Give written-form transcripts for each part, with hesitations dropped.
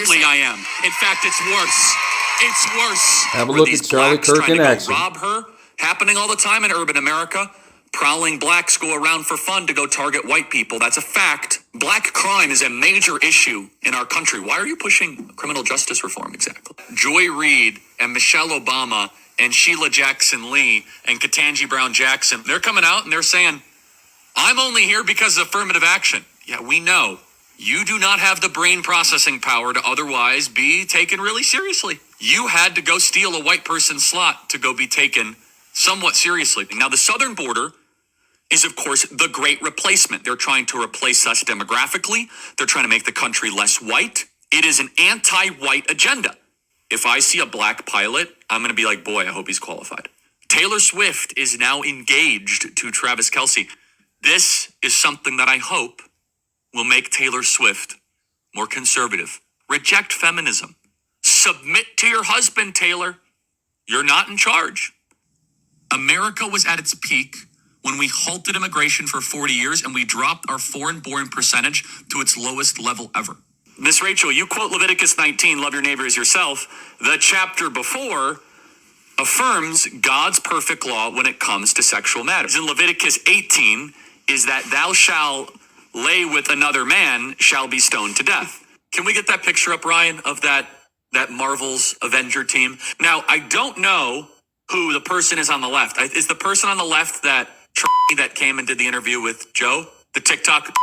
Absolutely, I am. In fact, it's worse. It's worse. Have a look at Charlie Kirk in action. Rob her, happening all the time in urban America. Prowling blacks go around for fun to go target white people. That's a fact. Black crime is a major issue in our country. Why are you pushing criminal justice reform exactly? Joy Reid and Michelle Obama and Sheila Jackson Lee and Ketanji Brown Jackson, they're coming out and they're saying, I'm only here because of affirmative action. Yeah, we know. You do not have the brain processing power to otherwise be taken really seriously. You had to go steal a white person's slot to go be taken somewhat seriously. Now, the southern border is, of course, the great replacement. They're trying to replace us demographically. They're trying to make the country less white. It is an anti-white agenda. If I see a black pilot, I'm going to be like, boy, I hope he's qualified. Taylor Swift is now engaged to Travis Kelce. This is something that I hope will make Taylor Swift more conservative. Reject feminism. Submit to your husband, Taylor. You're not in charge. America was at its peak when we halted immigration for 40 years and we dropped our foreign-born percentage to its lowest level ever. Miss Rachel, you quote Leviticus 19, love your neighbor as yourself. The chapter before affirms God's perfect law when it comes to sexual matters. In Leviticus 18 is that thou shalt lay with another man shall be stoned to death. Can we get that picture up, Ryan, of that Marvel's Avenger team? Now, I don't know who the person is on the left. Is the person on the left that came and did the interview with Joe? The TikTok?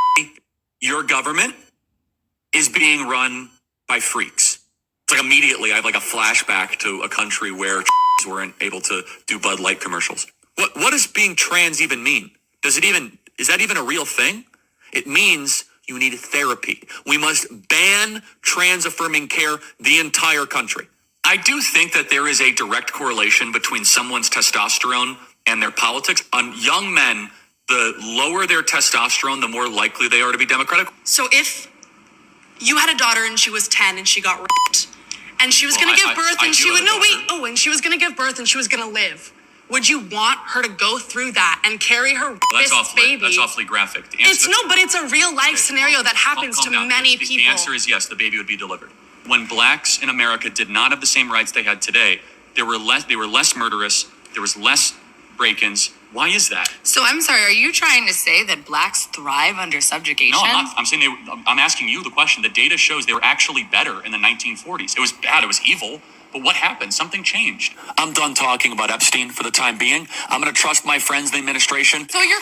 Your government is being run by freaks. It's like immediately I have like a flashback to a country where weren't able to do Bud Light commercials. What does being trans even mean? Is that even a real thing? It means you need therapy. We must ban trans-affirming care the entire country. I do think that there is a direct correlation between someone's testosterone and their politics. On young men, the lower their testosterone, the more likely they are to be Democratic. So if you had a daughter and she was 10 and she got raped, and she was going to give birth and she would, and she was going to give birth and she was going to live, would you want her to go through that and carry her baby? That's awfully graphic. But it's a real life scenario that happens to many people. The answer is yes, the baby would be delivered. When blacks in America did not have the same rights they had today, they were less murderous, there was less break-ins. Why is that? So I'm sorry, are you trying to say that blacks thrive under subjugation? No, I'm not. I'm asking you the question. The data shows they were actually better in the 1940s. It was bad, it was evil. But what happened? Something changed. I'm done talking about Epstein for the time being. I'm going to trust my friends, the administration. So you're